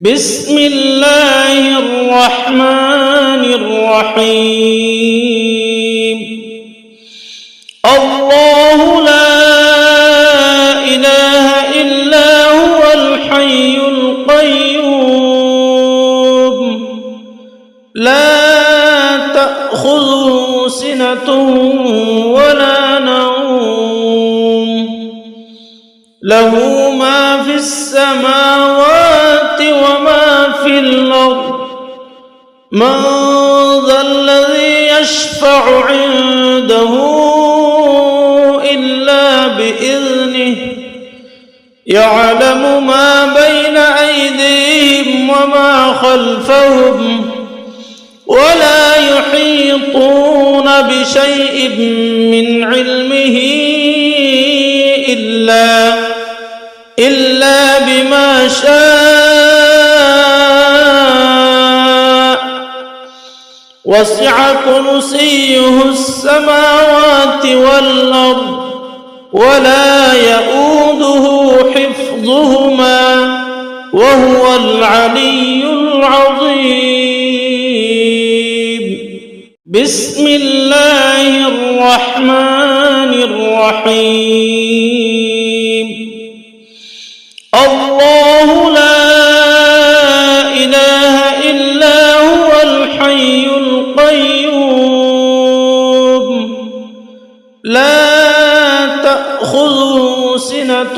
بسم الله الرحمن الرحيم. الله لا إله إلا هو الحي القيوم لا تأخذه سنة ولا نوم له ما في السماوات وما في الأرض من ذا الذي يشفع عنده إلا بإذنه يعلم ما بين أيديهم وما خلفهم ولا يحيطون بشيء من علمه إلا بما شاء وسع كرسيه السماوات والأرض ولا يؤوده حفظهما وهو العلي العظيم. بسم الله الرحمن الرحيم. الله لا إله إلا هو الحي القيوم لا تأخذه سنة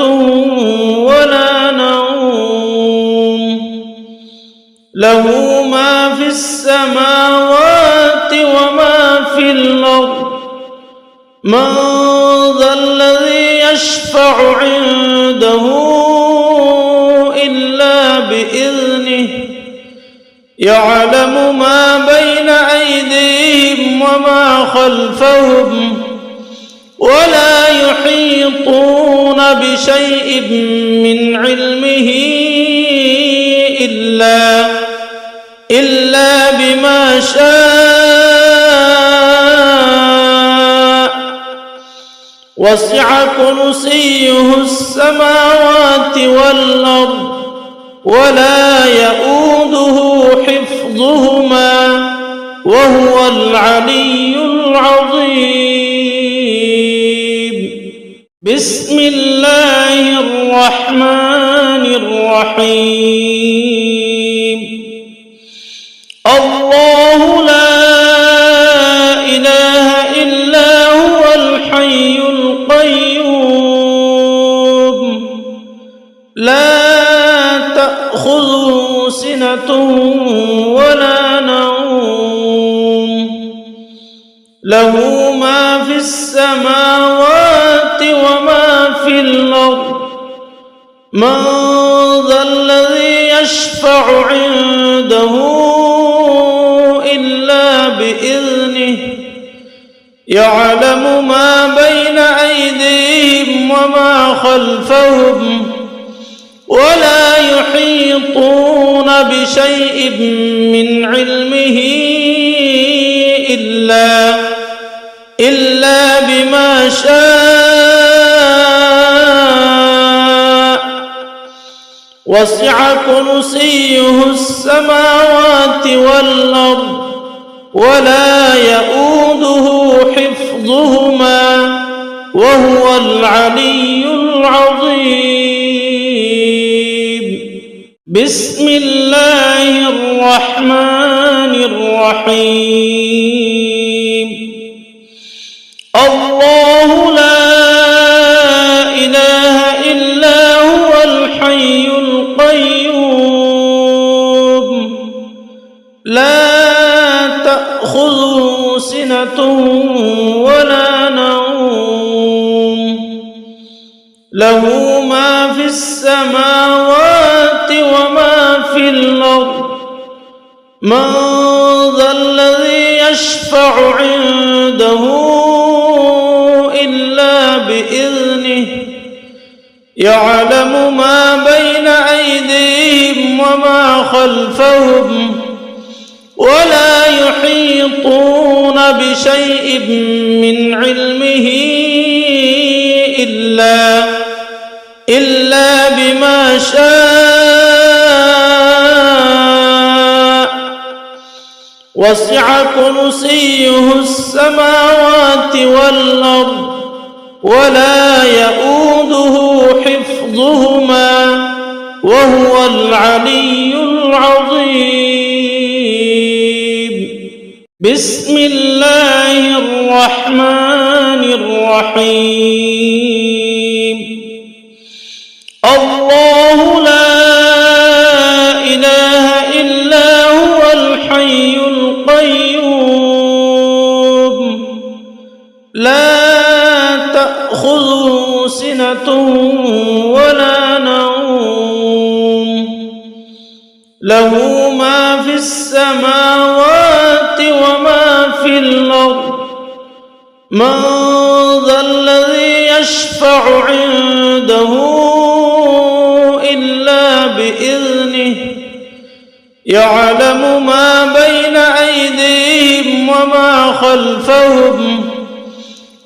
ولا نوم له ما في السماوات وما في الأرض من ذا الذي يشفع عنده إلا بإذنه يعلم ما بين أيديهم وما خلفهم ولا يحيطون بشيء من علمه إلا بما شاء وسع كرسيه السماوات والأرض ولا يؤوده حفظهما وهو العلي العظيم. بسم الله الرحمن الرحيم. الله لا إله إلا هو الحي القيوم لا تأخذه سنة ولا نوم له ما في السماوات وما في الأرض من ذا الذي يشفع عنده إلا بإذنه يعلم ما بين أيديهم وما خلفهم ولا يحيطون بشيء من علمه إلا بما شاء وسع كرسيه السماوات والأرض ولا يؤوده حفظهما وهو العلي العظيم. بسم الله الرحمن الرحيم. الله لا إله إلا هو الحي القيوم لا تأخذه سنة ولا نوم له ما في السماوات وما في الأرض من ذا الذي يشفع عنده إلا بإذنه يعلم ما بين أيديهم وما خلفهم ولا يحيطون بشيء من علمه إلا بما شاء وسع كرسيه السماوات والأرض ولا يؤوده حفظهما وهو العلي العظيم. بسم الله الرحمن الرحيم. الله لا إله إلا هو الحي القيوم لا تأخذه سنة ولا نوم له ما في السماوات وما في الأرض من ذا الذي يشفع عنده إلا بإذنه يعلم ما بين أيديهم وما خلفهم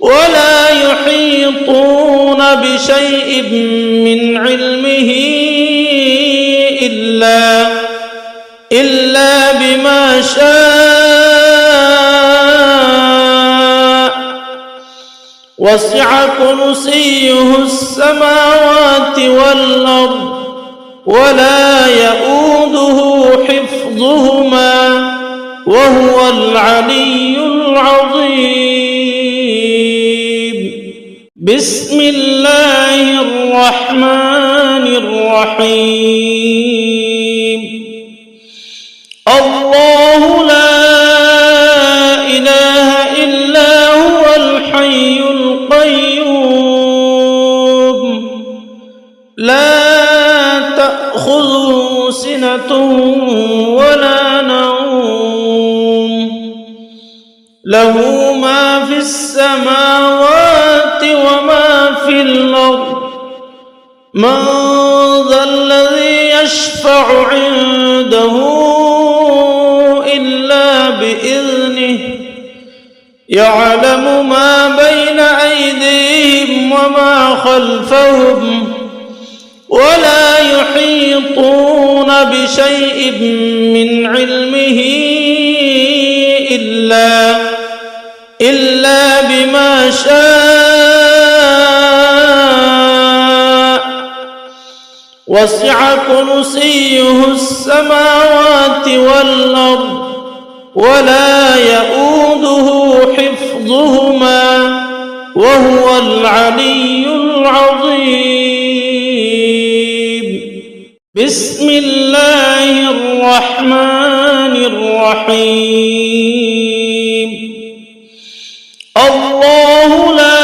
ولا يحيطون بشيء من علمه إلا بما شاء وسع كرسيه السماوات والأرض ولا يؤوده حفظهما وهو العلي العظيم. بسم الله الرحمن الرحيم. الله لا إله إلا هو الحي القيوم لا تأخذه سنة ولا نوم له ما في السماوات وما في الأرض من ذا الذي يشفع عنده إلا بإذنه يعلم ما بين أيديهم وما خلفهم ولا يحيطون بشيء من علمه إلا بما شاء وسع كرسيه السماوات والأرض ولا يؤوده حفظهما وهو العلي العظيم. بسم الله الرحمن الرحيم. الله لا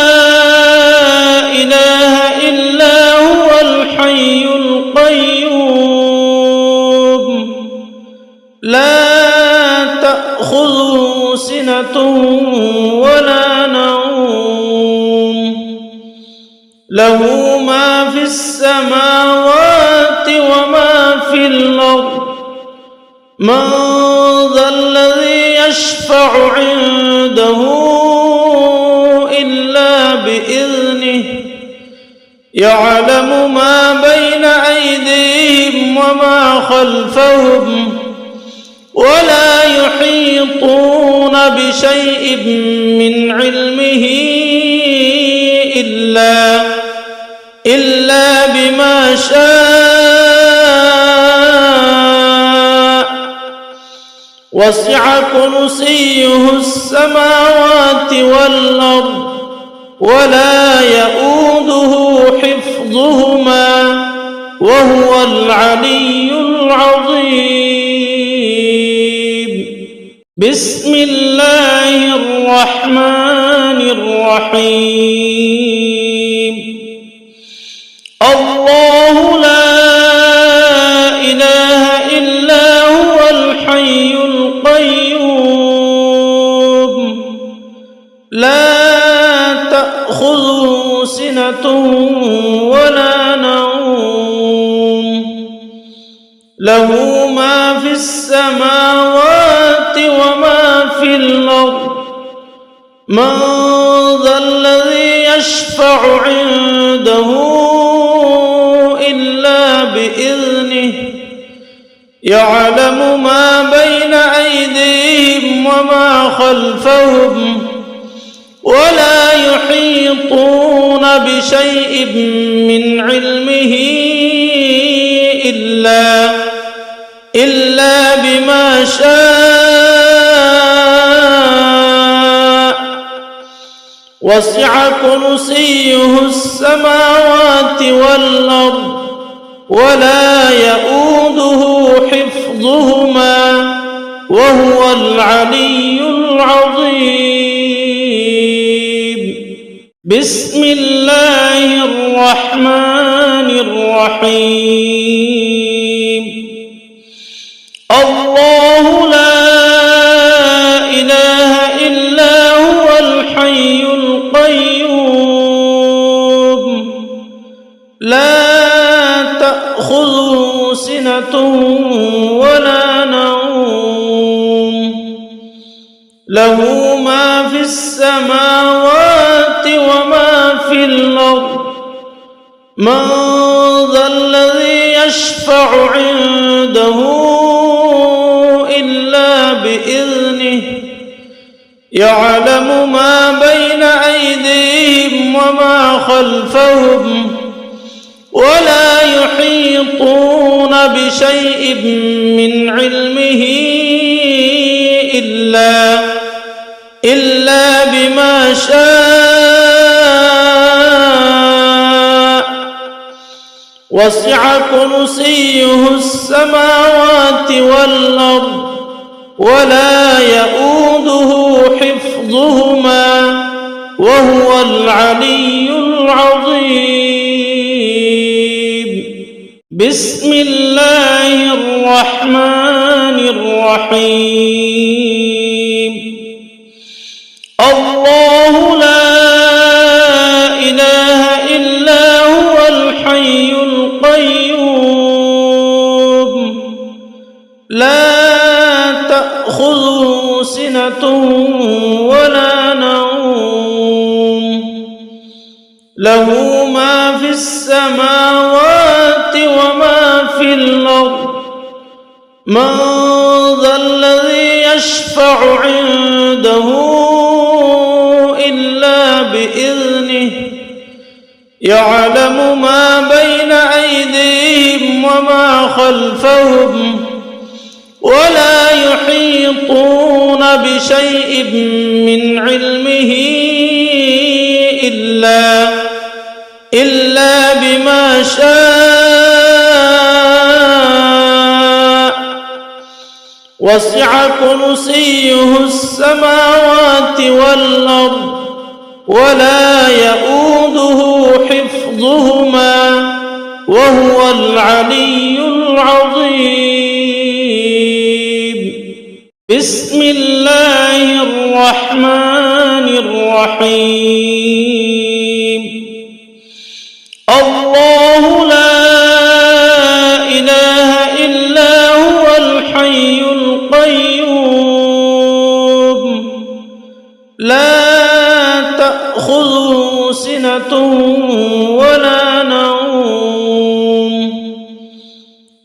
إله إلا هو الحي القيوم لا تأخذه سنة ولا نوم له ما في السماوات وما في الأرض من ذا الذي يشفع عنده إلا بإذنه يعلم ما بين أيديهم وما خلفهم ولا يحيطون بشيء من علمه إلا بما شاء وسع كرسيه السماوات والأرض ولا يؤوده حفظهما وهو العلي العظيم. بسم الله الرحمن الرحيم. الله لا إله إلا هو الحي القيوم لا تأخذه سنة ولا نوم له ما في السماوات وما في الأرض من ذا الذي يشفع عنده إلا بإذنه يعلم ما بين أيديهم وما خلفهم ولا يحيطون بشيء من علمه إلا بما شاء وسع كرسيه السماوات والأرض ولا يؤوده حفظهما وهو العلي العظيم. بسم الله الرحمن الرحيم. الله لا إله إلا هو الحي القيوم لا تأخذه سنة ولا نوم له ما في السماوات وما في الأرض من ذا الذي يشفع عنده إلا بإذنه يعلم ما بين أيديهم وما خلفهم ولا يحيطون بشيء من علمه إلا بما شاء وسع كرسيه السماوات والأرض ولا يؤوده حفظهما وهو العلي العظيم. بسم الله الرحمن الرحيم. الله لا إله إلا هو الحي القيوم لا تأخذه سنة ولا نوم له ما في السماوات وما في الأرض من ذا الذي يشفع عنده إلا بإذنه يعلم ما بين أيديهم وما خلفهم ولا يحيطون بشيء من علمه إلا بما شاء وسع كرسيه السماوات والأرض ولا يؤوده حفظهما وهو العلي العظيم. بسم الله الرحمن الرحيم. الله لا إله إلا هو الحي القيوم لا تأخذه سنة ولا نوم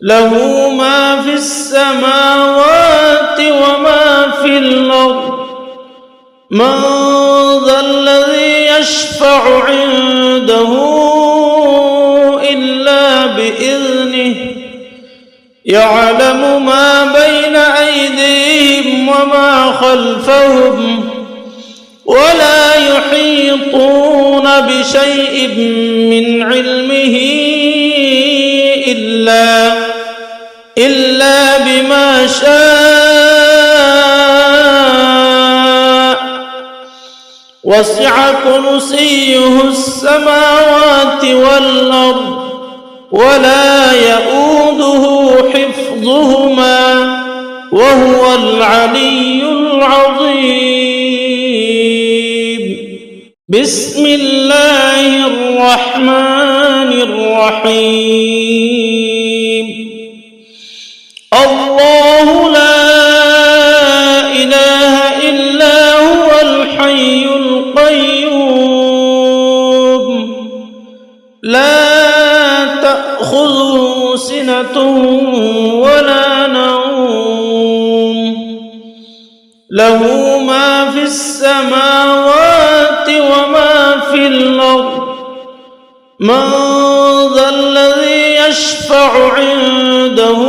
له ما في السماوات وما في الأرض من ذا الذي يشفع عنده إلا بإذنه يعلم ما بين أيديهم وما خلفهم ولا يحيطون بشيء من علمه إلا بما شاء وسع كرسيه السماوات والأرض ولا يؤوده حفظهما وهو العلي العظيم. بسم الله الرحمن الرحيم. الله لا إله إلا هو الحي القيوم لا تأخذه سنة ولا نوم له ما في السماوات وما في الأرض من ذا الذي يشفع عنده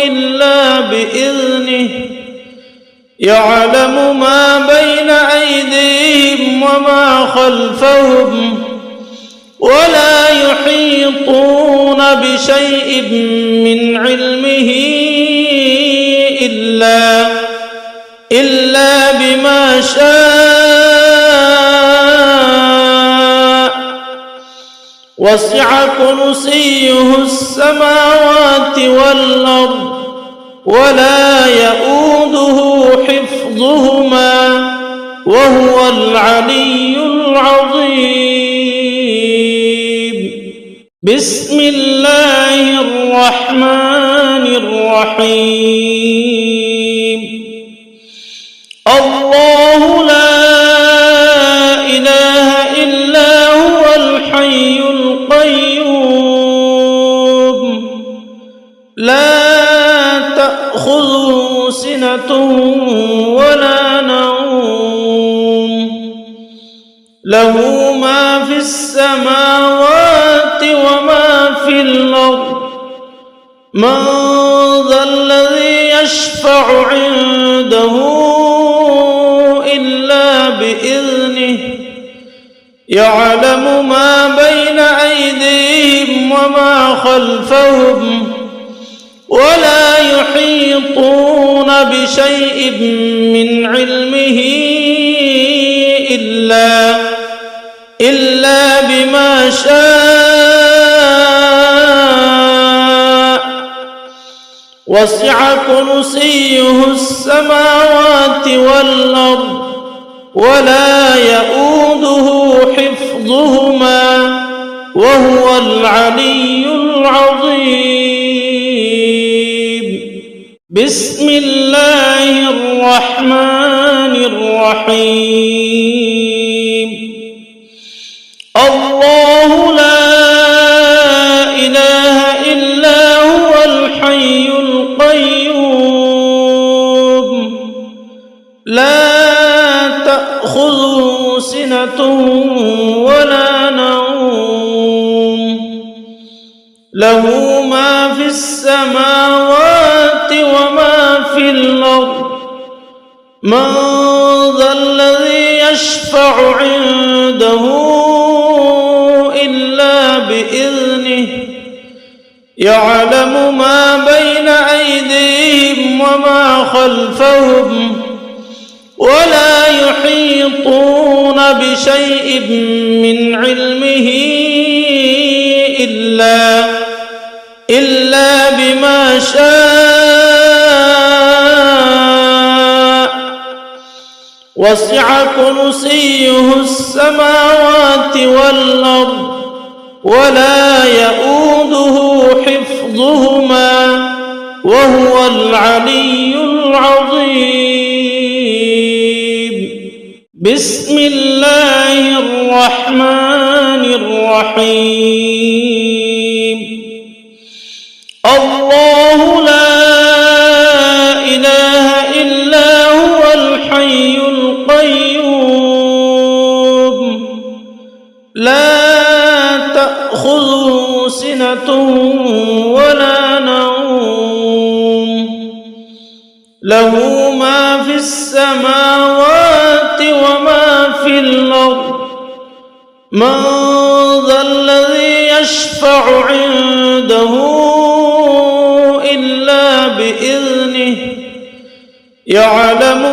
إلا بإذنه يعلم ما بين أيديهم وما خلفهم ولا يحيطون بشيء من علمه إلا بما شاء وسع كرسيه السماوات والأرض ولا يؤوده حفظهما وهو العلي العظيم. بسم الله الرحمن الرحيم. الله لا إله إلا هو الحي القيوم لا تأخذه سنة ولا نوم له ما في السماوات وما في الأرض من ذا الذي يشفع عنده إلا بإذنه يعلم ما بين أيديهم وما خلفهم ولا يحيطون بشيء من علمه إلا بما شاء وسع كرسيه السماوات والأرض ولا يؤوده حفظهما وهو العلي العظيم. بسم الله الرحمن الرحيم. الله لا إله إلا هو الحي القيوم لا تأخذه سنة ولا نوم له ما في السماوات وما في الأرض من ذا الذي يشفع عنده إلا بإذنه يعلم ما بين أيديهم وما خلفهم ولا يحيطون بشيء من علمه إلا بما شاء وسع كرسيه السماوات والأرض ولا يؤوده حفظهما وهو العلي العظيم. بسم الله الرحمن الرحيم. الله لا إله إلا هو الحي القيوم لا تأخذه سنة ولا نوم له ما في السماوات وما في الأرض من ذا الذي يشفع عنده إلا بإذنه يعلم